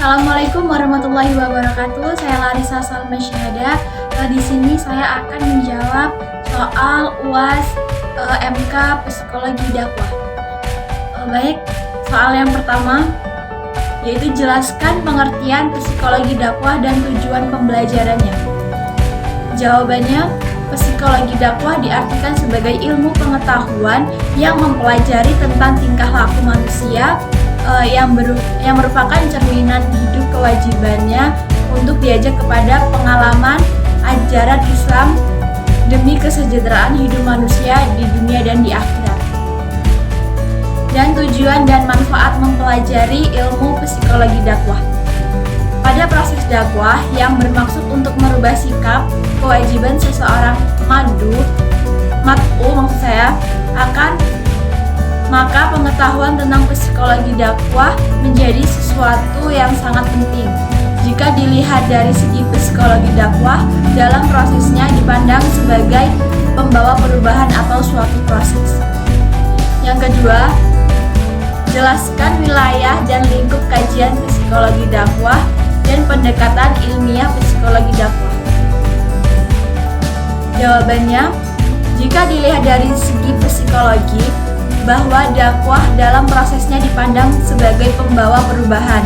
Assalamualaikum warahmatullahi wabarakatuh. Saya Larissa Salma Syahada. Di sini saya akan menjawab soal UAS MK Psikologi Dakwah. Baik, soal yang pertama yaitu jelaskan pengertian psikologi dakwah dan tujuan pembelajarannya. Jawabannya, psikologi dakwah diartikan sebagai ilmu pengetahuan yang mempelajari tentang tingkah laku manusia yang merupakan cerminan hidup kewajibannya untuk diajak kepada pengalaman ajaran Islam demi kesejahteraan hidup manusia di dunia dan di akhirat. Dan tujuan dan manfaat mempelajari ilmu psikologi dakwah. Pada proses dakwah yang bermaksud untuk merubah sikap, kewajiban seseorang mat'u maka pengetahuan tentang psikologi dakwah menjadi sesuatu yang sangat penting. Jika dilihat dari segi psikologi dakwah, dalam prosesnya dipandang sebagai pembawa perubahan atau suatu proses. Yang kedua, jelaskan wilayah dan lingkup kajian psikologi dakwah dan pendekatan ilmiah psikologi dakwah. Jawabannya, jika dilihat dari segi psikologi, bahwa dakwah dalam prosesnya dipandang sebagai pembawa perubahan,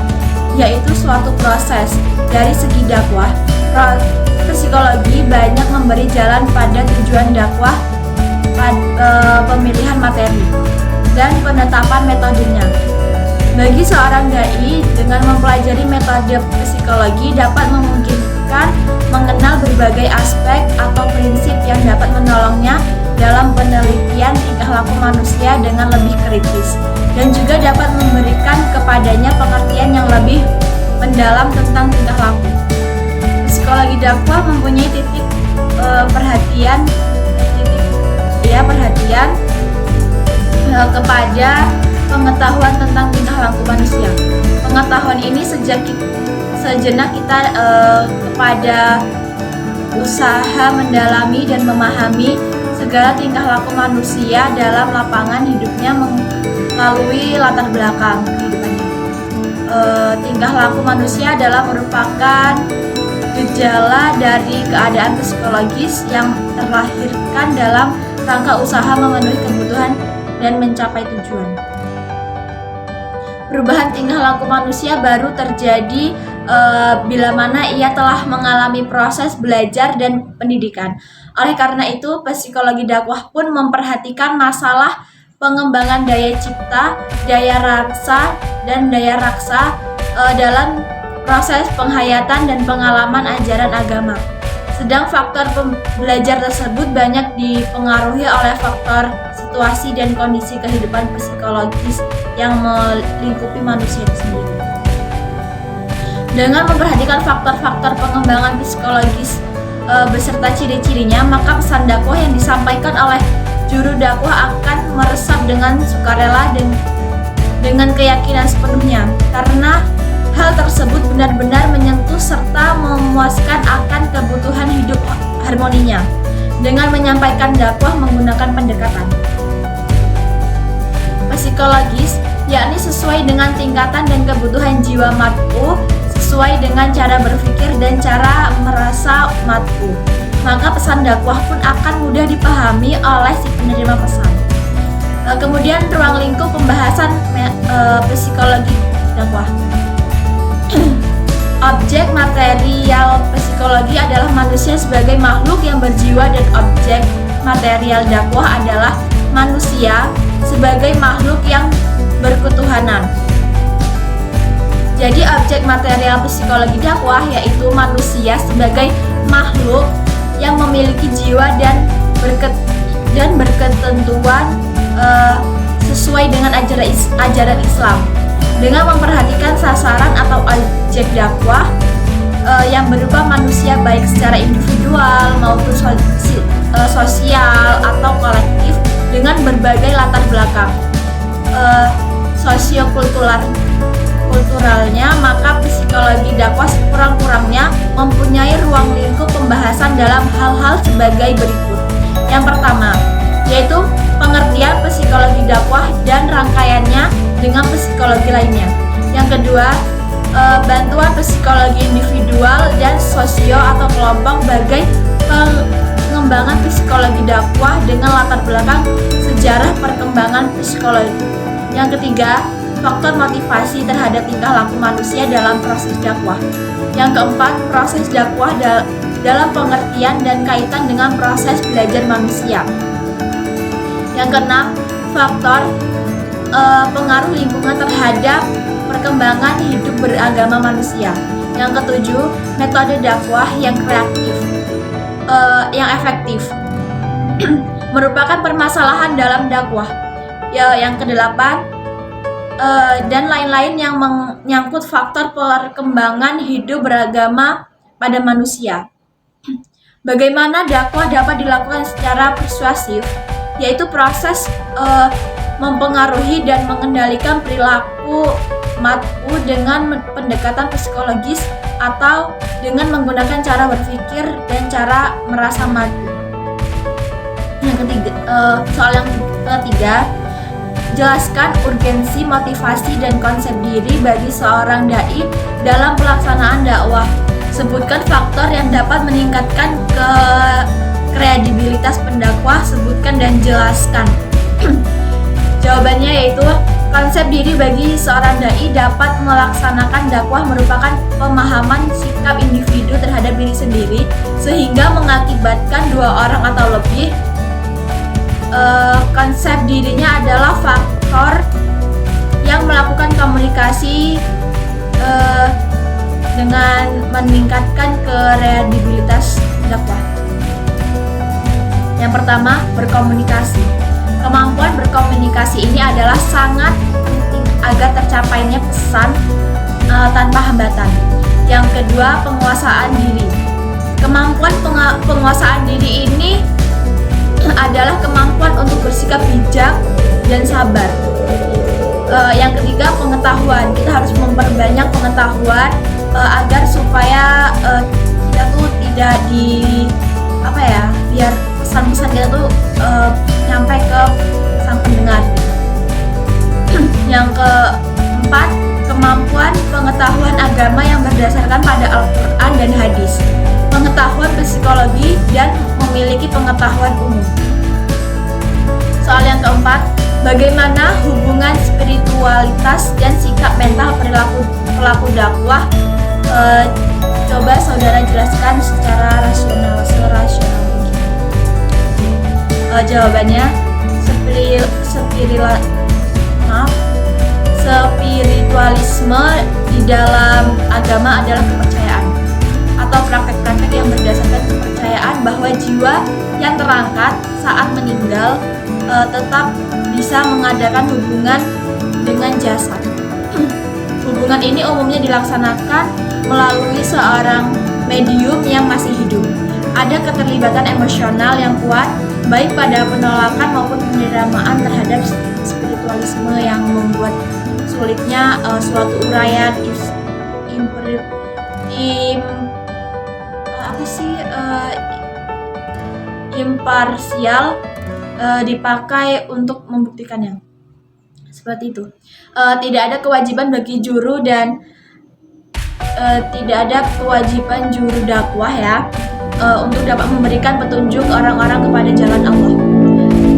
yaitu suatu proses. Dari segi dakwah, psikologi banyak memberi jalan pada tujuan dakwah, pemilihan materi, dan penetapan metodenya. Bagi seorang dai, dengan mempelajari metode psikologi dapat memungkinkan mengenal berbagai aspek atau prinsip yang dapat menolongnya dalam penelitian tingkah laku manusia dengan lebih kritis, dan juga dapat memberikan kepadanya pengertian yang lebih mendalam tentang tingkah laku. Psikologi dakwah mempunyai perhatian kepada pengetahuan tentang tingkah laku manusia. Pengetahuan ini sejenak kita kepada usaha mendalami dan memahami segala tingkah laku manusia dalam lapangan hidupnya melalui latar belakang kehidupannya. Tingkah laku manusia adalah merupakan gejala dari keadaan psikologis yang terlahirkan dalam rangka usaha memenuhi kebutuhan dan mencapai tujuan. Perubahan tingkah laku manusia baru terjadi bila mana ia telah mengalami proses belajar dan pendidikan. Oleh karena itu, psikologi dakwah pun memperhatikan masalah pengembangan daya cipta, daya rasa, dan daya raksa dalam proses penghayatan dan pengalaman ajaran agama. Sedang faktor belajar tersebut banyak dipengaruhi oleh faktor situasi dan kondisi kehidupan psikologis yang melingkupi manusia itu sendiri. Dengan memperhatikan faktor-faktor pengembangan psikologis beserta ciri-cirinya, maka pesan dakwah yang disampaikan oleh juru dakwah akan meresap dengan sukarela dan dengan keyakinan sepenuhnya, karena hal tersebut benar-benar menyentuh serta memuaskan akan kebutuhan hidup harmoninya. Dengan menyampaikan dakwah menggunakan pendekatan psikologis, yakni sesuai dengan tingkatan dan kebutuhan jiwa mat'u, sesuai dengan cara berpikir dan cara merasa mat'u, maka pesan dakwah pun akan mudah dipahami oleh si penerima pesan. Kemudian ruang lingkup pembahasan psikologi dakwah. Objek material psikologi adalah manusia sebagai makhluk yang berjiwa, dan objek material dakwah adalah manusia sebagai makhluk yang berketuhanan. Jadi objek material psikologi dakwah yaitu manusia sebagai makhluk yang memiliki jiwa dan berketentuan sesuai dengan ajaran Islam. Dengan memperhatikan sasaran atau objek dakwah yang berupa manusia baik secara individual maupun sosial atau kolektif dengan berbagai latar belakang sosiokulturalnya, maka psikologi dakwah sekurang-kurangnya mempunyai ruang lingkup pembahasan dalam hal-hal sebagai berikut. Yang pertama, yaitu pengertian psikologi dakwah dan rangkaiannya dengan psikologi lainnya. Yang kedua, bantuan psikologi individual dan sosio atau kelompok sebagai pengembangan psikologi dakwah dengan latar belakang sejarah perkembangan psikologi. Yang ketiga, faktor motivasi terhadap tingkah laku manusia dalam proses dakwah. Yang keempat, proses dakwah dalam pengertian dan kaitan dengan proses belajar manusia. Yang keenam, faktor pengaruh lingkungan terhadap perkembangan hidup beragama manusia. Yang ketujuh, metode dakwah yang kreatif, yang efektif merupakan permasalahan dalam dakwah. Yang kedelapan, dan lain-lain yang menyangkut faktor perkembangan hidup beragama pada manusia. Bagaimana dakwah dapat dilakukan secara persuasif, yaitu proses mempengaruhi dan mengendalikan perilaku mat'u dengan pendekatan psikologis atau dengan menggunakan cara berpikir dan cara merasa mat'u. Yang ketiga, soal yang ketiga, jelaskan urgensi, motivasi, dan konsep diri bagi seorang dai dalam pelaksanaan dakwah. Sebutkan faktor yang dapat meningkatkan kredibilitas pendakwah, sebutkan dan jelaskan. Jawabannya yaitu konsep diri bagi seorang dai dapat melaksanakan dakwah merupakan pemahaman sikap individu terhadap diri sendiri sehingga mengakibatkan dua orang atau lebih. Konsep dirinya adalah faktor yang melakukan komunikasi dengan meningkatkan kredibilitas dakwah. Yang pertama, berkomunikasi. Kemampuan berkomunikasi ini adalah sangat penting agar tercapainya pesan tanpa hambatan. Yang kedua, penguasaan diri. Kemampuan penguasaan diri ini adalah kemampuan untuk bersikap bijak dan sabar. Yang ketiga, pengetahuan. Kita harus memperbanyak pengetahuan agar supaya kita tuh tidak biar pesan-pesan kita tuh nyampe ke sang pendengar. Yang keempat, kemampuan pengetahuan agama yang berdasarkan pada Al-Quran dan hadis, pengetahuan psikologi, dan memiliki pengetahuan umum. Soal yang keempat, bagaimana hubungan spiritualitas dan sikap mental pelaku dakwah? Coba saudara jelaskan secara rasional. Jawabannya, spiritualisme di dalam agama adalah kepercayaan atau praktek-praktek yang berdasarkan kepercayaan bahwa jiwa yang terangkat saat meninggal tetap bisa mengadakan hubungan dengan jasad. Hubungan ini umumnya dilaksanakan melalui seorang medium yang masih hidup. Ada keterlibatan emosional yang kuat baik pada penolakan maupun penerimaan terhadap spiritualisme yang membuat sulitnya suatu uraian imparsial dipakai untuk membuktikannya. Seperti itu. Tidak ada kewajiban bagi juru dan tidak ada kewajiban juru dakwah untuk dapat memberikan petunjuk orang-orang kepada jalan Allah.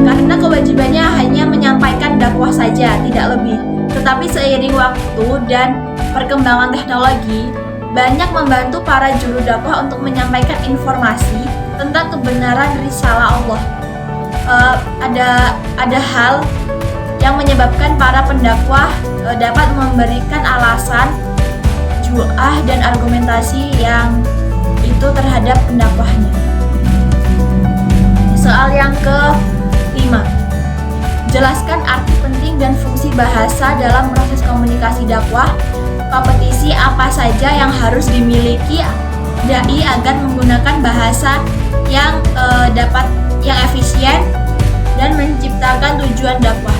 Karena kewajibannya hanya menyampaikan dakwah saja, tidak lebih. Tetapi seiring waktu dan perkembangan teknologi, banyak membantu para juru dakwah untuk menyampaikan informasi tentang kebenaran risalah Allah. Ada hal yang menyebabkan para pendakwah dapat memberikan alasan, ju'ah, dan argumentasi yang itu terhadap pendakwahnya. Soal yang ke-5, jelaskan arti penting dan fungsi bahasa dalam proses komunikasi dakwah. Kompetisi apa saja yang harus dimiliki dai agar menggunakan bahasa yang efisien dan menciptakan tujuan dakwah.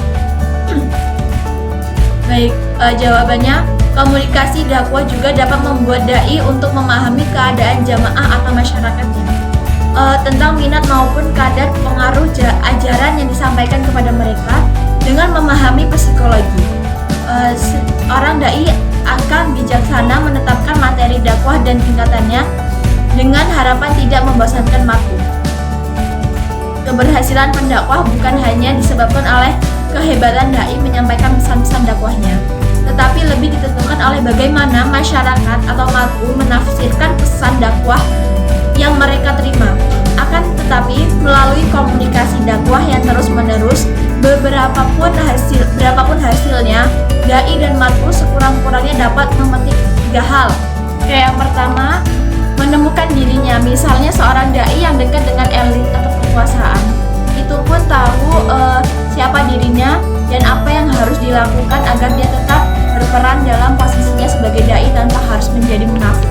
Baik, jawabannya, komunikasi dakwah juga dapat membuat dai untuk memahami keadaan jamaah atau masyarakatnya, tentang minat maupun kadar pengaruh ajaran yang disampaikan kepada mereka dengan memahami psikologi. Orang dai akan bijaksana menetapkan materi dakwah dan tingkatannya dengan harapan tidak membosankan mar'um. Keberhasilan pendakwah bukan hanya disebabkan oleh kehebatan dai menyampaikan pesan-pesan dakwahnya, tetapi lebih ditentukan oleh bagaimana masyarakat atau mar'um menafsirkan pesan dakwah yang mereka terima. Akan tetapi melalui komunikasi dakwah yang terus-menerus, berapapun hasilnya, dai dan mar'um sekurang-kurangnya dapat memetik 3 hal. Yang pertama, menemukan dirinya. Misalnya seorang dai yang dekat dengan elit atau kekuasaan, itu pun tahu siapa dirinya dan apa yang harus dilakukan agar dia tetap berperan dalam posisinya sebagai dai tanpa harus menjadi munafik.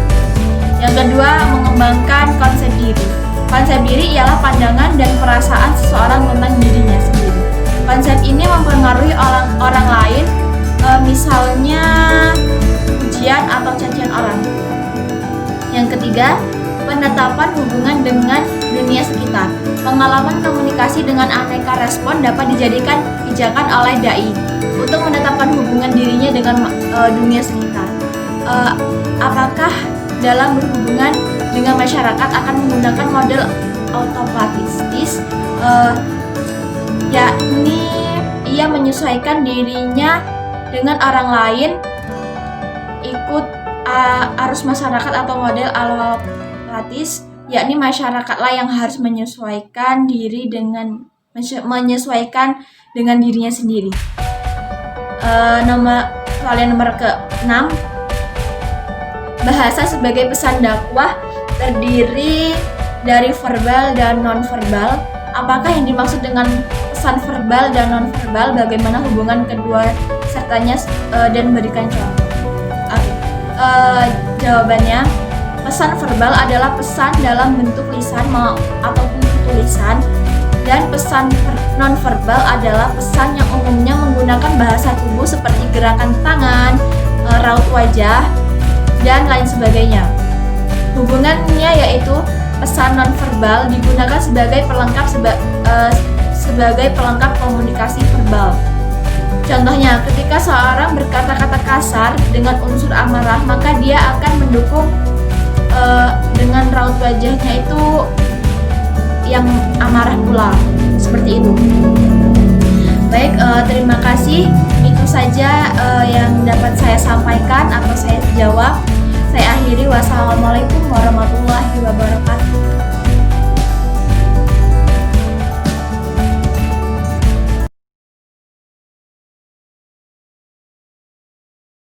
Yang kedua, mengembangkan konsep diri. Konsep diri ialah pandangan dan perasaan seseorang tentang dirinya sendiri. Konsep ini mempengaruhi orang lain, misalnya pujian atau cacian orang. Yang ketiga, penetapan hubungan dengan dunia sekitar. Pengalaman komunikasi dengan aneka respon dapat dijadikan pijakan oleh dai untuk menetapkan hubungan dirinya dengan dunia sekitar. Apakah dalam berhubungan dengan masyarakat akan menggunakan model automatis, yakni ia menyesuaikan dirinya dengan orang lain, ikut arus masyarakat, atau model allopatis, yakni masyarakatlah yang harus menyesuaikan dengan dirinya sendiri. Soal nomor ke-6, bahasa sebagai pesan dakwah terdiri dari verbal dan non-verbal. Apakah yang dimaksud dengan pesan verbal dan non-verbal? Bagaimana hubungan kedua sertanya dan berikan contoh. Jawabannya, pesan verbal adalah pesan dalam bentuk lisan ataupun tulisan, dan pesan non-verbal adalah pesan yang umumnya menggunakan bahasa tubuh seperti gerakan tangan, raut wajah, dan lain sebagainya. Hubungannya yaitu pesan non-verbal digunakan sebagai pelengkap komunikasi verbal. Contohnya, ketika seorang berkata-kata kasar dengan unsur amarah, maka dia akan mendukung dengan raut wajahnya itu yang amarah pula. Seperti itu. Baik, terima kasih. Itu saja yang dapat saya sampaikan atau saya jawab. Saya akhiri. Wassalamualaikum warahmatullahi wabarakatuh.